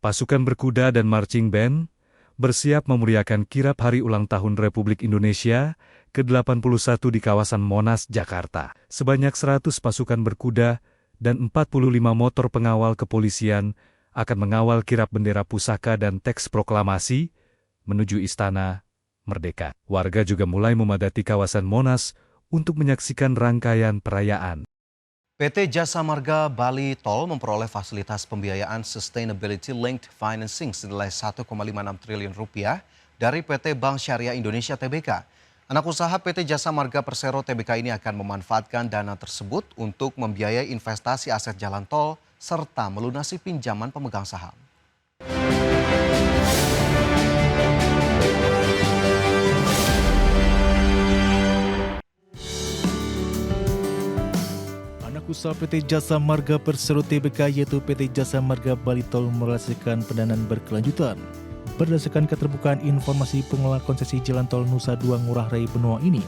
Pasukan berkuda dan marching band bersiap memeriahkan kirap Hari Ulang Tahun Republik Indonesia ke-81 di kawasan Monas, Jakarta. Sebanyak 100 pasukan berkuda dan 45 motor pengawal kepolisian akan mengawal kirap bendera pusaka dan teks proklamasi menuju Istana Merdeka. Warga juga mulai memadati kawasan Monas untuk menyaksikan rangkaian perayaan. PT Jasa Marga Bali Tol memperoleh fasilitas pembiayaan Sustainability Linked Financing senilai 1,56 triliun rupiah dari PT Bank Syariah Indonesia Tbk. Anak usaha PT Jasa Marga Persero Tbk ini akan memanfaatkan dana tersebut untuk membiayai investasi aset jalan tol serta melunasi pinjaman pemegang saham. Usaha PT Jasa Marga Persero Tbk yaitu PT Jasa Marga Bali Tol merealisasikan pendanaan berkelanjutan. Berdasarkan keterbukaan informasi, pengelola konsesi jalan tol Nusa Dua Ngurah Rai Benoa ini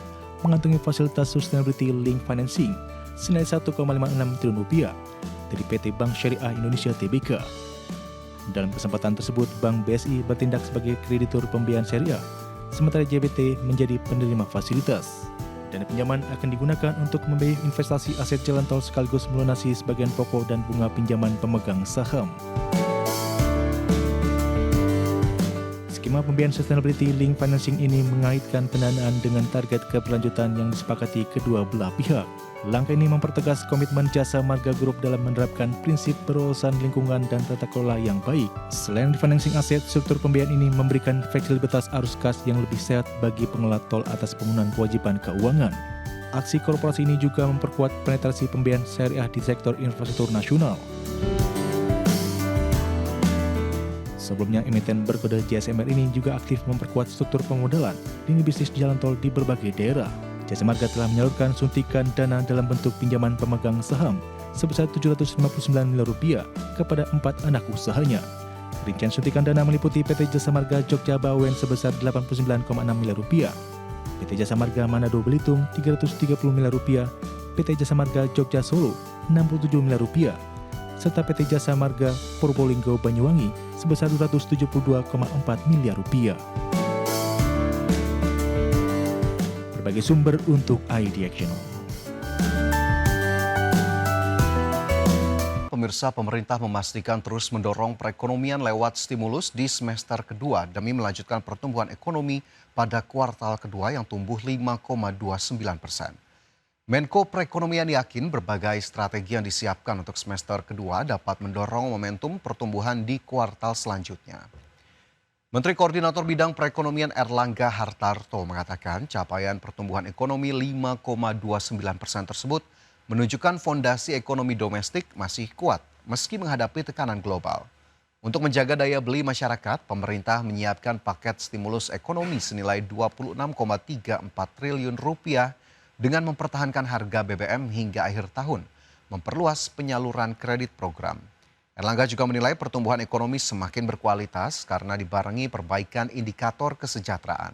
mengantongi fasilitas Sustainability Link Financing senilai 1,56 triliun rupiah dari PT Bank Syariah Indonesia Tbk. Dalam kesempatan tersebut, Bank BSI bertindak sebagai kreditur pembiayaan syariah, sementara JBT menjadi penerima fasilitas. Dana pinjaman akan digunakan untuk membiayai investasi aset jalan tol sekaligus melunasi sebagian pokok dan bunga pinjaman pemegang saham. Skema pembiayaan Sustainability Link Financing ini mengaitkan pendanaan dengan target keberlanjutan yang disepakati kedua belah pihak. Langkah ini mempertegas komitmen Jasa Marga Group dalam menerapkan prinsip perusahaan lingkungan dan tata kelola yang baik. Selain refinancing aset, struktur pembiayaan ini memberikan fleksibilitas arus kas yang lebih sehat bagi pengelola tol atas pemenuhan kewajiban keuangan. Aksi korporasi ini juga memperkuat penetrasi pembiayaan syariah di sektor infrastruktur nasional. Sebelumnya, emiten berkode JSMR ini juga aktif memperkuat struktur pemodalan lini bisnis jalan tol di berbagai daerah. Jasa Marga telah menyalurkan suntikan dana dalam bentuk pinjaman pemegang saham sebesar Rp759 miliar kepada 4 anak usahanya. Rincian suntikan dana meliputi PT Jasa Marga Jogja Bawen sebesar Rp89,6 miliar, PT Jasa Marga Manado Belitung Rp330 miliar, PT Jasa Marga Jogja Solo Rp67 miliar, serta PT Jasa Marga Purbolinggo Banyuwangi sebesar Rp272,4 miliar. Berbagai sumber untuk ID Action. Pemirsa, pemerintah memastikan terus mendorong perekonomian lewat stimulus di semester kedua demi melanjutkan pertumbuhan ekonomi pada kuartal kedua yang tumbuh 5,29%. Menko Perekonomian yakin berbagai strategi yang disiapkan untuk semester kedua dapat mendorong momentum pertumbuhan di kuartal selanjutnya. Menteri Koordinator Bidang Perekonomian Erlangga Hartarto mengatakan capaian pertumbuhan ekonomi 5,29% tersebut menunjukkan fondasi ekonomi domestik masih kuat meski menghadapi tekanan global. Untuk menjaga daya beli masyarakat, pemerintah menyiapkan paket stimulus ekonomi senilai Rp26,34 triliun dengan mempertahankan harga BBM hingga akhir tahun, memperluas penyaluran kredit program. Erlangga juga menilai pertumbuhan ekonomi semakin berkualitas karena dibarengi perbaikan indikator kesejahteraan.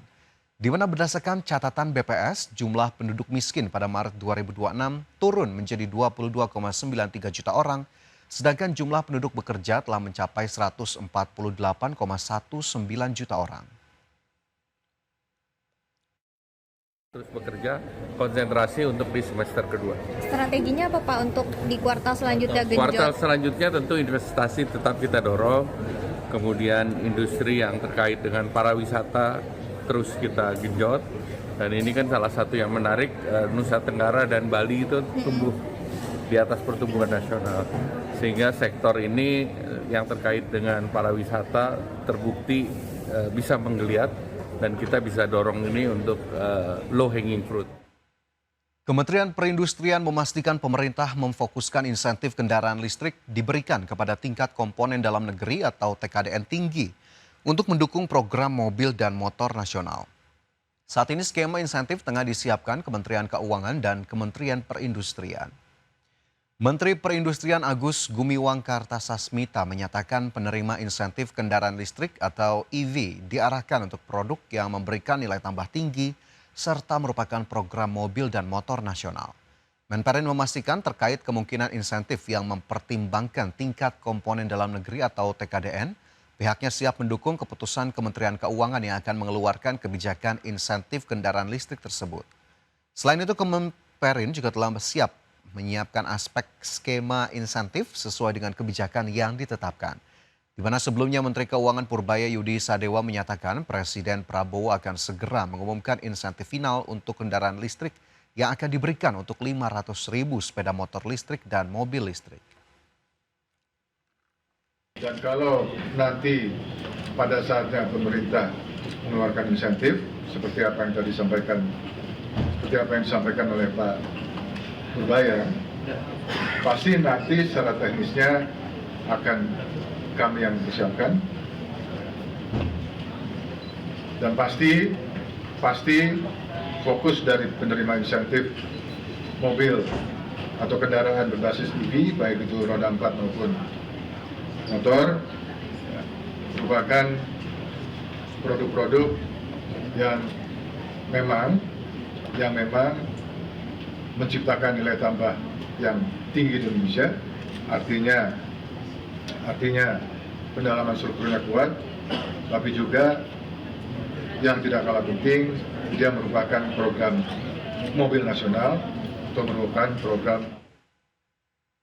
Di mana berdasarkan catatan BPS, jumlah penduduk miskin pada Maret 2026 turun menjadi 22,93 juta orang, sedangkan jumlah penduduk bekerja telah mencapai 148,19 juta orang. Terus bekerja, konsentrasi untuk di semester kedua. Strateginya apa Pak untuk di kuartal selanjutnya genjot? Kuartal selanjutnya tentu investasi tetap kita dorong, kemudian industri yang terkait dengan pariwisata terus kita genjot, dan ini kan salah satu yang menarik, Nusa Tenggara dan Bali itu tumbuh di atas pertumbuhan nasional, sehingga sektor ini yang terkait dengan pariwisata terbukti bisa menggeliat, dan kita bisa dorong ini untuk low hanging fruit. Kementerian Perindustrian memastikan pemerintah memfokuskan insentif kendaraan listrik diberikan kepada tingkat komponen dalam negeri atau TKDN tinggi untuk mendukung program mobil dan motor nasional. Saat ini skema insentif tengah disiapkan Kementerian Keuangan dan Kementerian Perindustrian. Menteri Perindustrian Agus Gumiwang Kartasasmita menyatakan penerima insentif kendaraan listrik atau EV diarahkan untuk produk yang memberikan nilai tambah tinggi serta merupakan program mobil dan motor nasional. Menperin memastikan terkait kemungkinan insentif yang mempertimbangkan tingkat komponen dalam negeri atau TKDN Pihaknya siap mendukung keputusan Kementerian Keuangan yang akan mengeluarkan kebijakan insentif kendaraan listrik tersebut. Selain itu, Kemenperin juga telah siap menyiapkan aspek skema insentif sesuai dengan kebijakan yang ditetapkan. Di mana sebelumnya Menteri Keuangan Purbaya Yudi Sadewa menyatakan Presiden Prabowo akan segera mengumumkan insentif final untuk kendaraan listrik yang akan diberikan untuk 500.000 sepeda motor listrik dan mobil listrik. Dan kalau nanti pada saatnya pemerintah mengeluarkan insentif seperti apa yang tadi disampaikan oleh Pak Purbaya, pasti nanti secara teknisnya akan kami yang persiapkan, dan pasti fokus dari penerima insentif mobil atau kendaraan berbasis EV, baik itu roda 4 maupun motor, merupakan produk-produk yang memang menciptakan nilai tambah yang tinggi di Indonesia, artinya pendalaman strukturnya kuat, tapi juga yang tidak kalah penting, dia merupakan program mobil nasional atau merupakan program.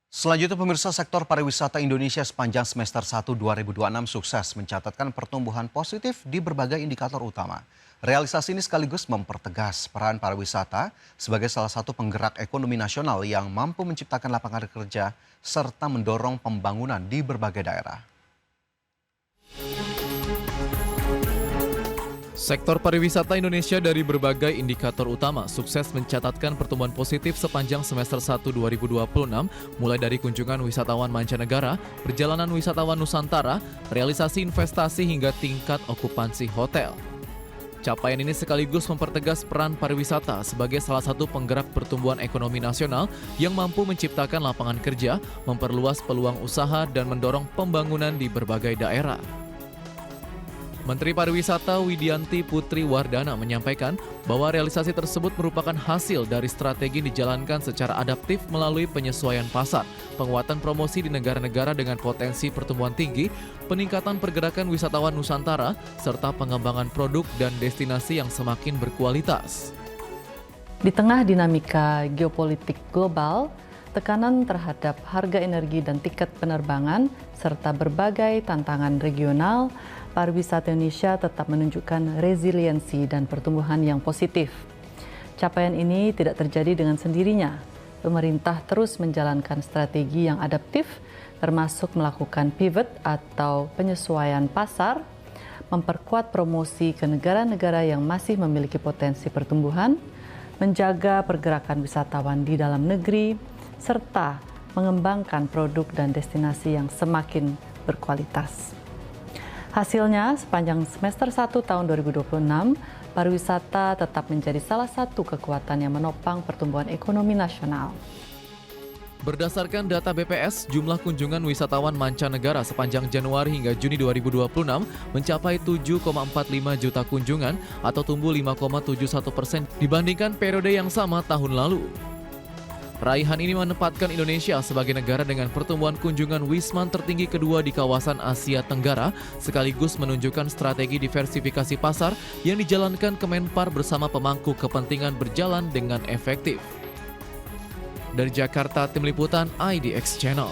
Selanjutnya, pemirsa, sektor pariwisata Indonesia sepanjang semester 1 2026 sukses mencatatkan pertumbuhan positif di berbagai indikator utama. Realisasi ini sekaligus mempertegas peran pariwisata sebagai salah satu penggerak ekonomi nasional yang mampu menciptakan lapangan kerja serta mendorong pembangunan di berbagai daerah. Sektor pariwisata Indonesia dari berbagai indikator utama sukses mencatatkan pertumbuhan positif sepanjang semester 1 2026, mulai dari kunjungan wisatawan mancanegara, perjalanan wisatawan Nusantara, realisasi investasi hingga tingkat okupansi hotel. Capaian ini sekaligus mempertegas peran pariwisata sebagai salah satu penggerak pertumbuhan ekonomi nasional yang mampu menciptakan lapangan kerja, memperluas peluang usaha, dan mendorong pembangunan di berbagai daerah. Menteri Pariwisata Widianti Putri Wardana menyampaikan bahwa realisasi tersebut merupakan hasil dari strategi dijalankan secara adaptif melalui penyesuaian pasar, penguatan promosi di negara-negara dengan potensi pertumbuhan tinggi, peningkatan pergerakan wisatawan Nusantara, serta pengembangan produk dan destinasi yang semakin berkualitas. Di tengah dinamika geopolitik global, tekanan terhadap harga energi dan tiket penerbangan, serta berbagai tantangan regional, pariwisata Indonesia tetap menunjukkan resiliensi dan pertumbuhan yang positif. Capaian ini tidak terjadi dengan sendirinya. Pemerintah terus menjalankan strategi yang adaptif, termasuk melakukan pivot atau penyesuaian pasar, memperkuat promosi ke negara-negara yang masih memiliki potensi pertumbuhan, menjaga pergerakan wisatawan di dalam negeri, serta mengembangkan produk dan destinasi yang semakin berkualitas. Hasilnya, sepanjang semester 1 tahun 2026, pariwisata tetap menjadi salah satu kekuatan yang menopang pertumbuhan ekonomi nasional. Berdasarkan data BPS, jumlah kunjungan wisatawan mancanegara sepanjang Januari hingga Juni 2026 mencapai 7,45 juta kunjungan atau tumbuh 5,71% dibandingkan periode yang sama tahun lalu. Raihan ini menempatkan Indonesia sebagai negara dengan pertumbuhan kunjungan wisman tertinggi kedua di kawasan Asia Tenggara, sekaligus menunjukkan strategi diversifikasi pasar yang dijalankan Kemenpar bersama pemangku kepentingan berjalan dengan efektif. Dari Jakarta, Tim Liputan IDX Channel.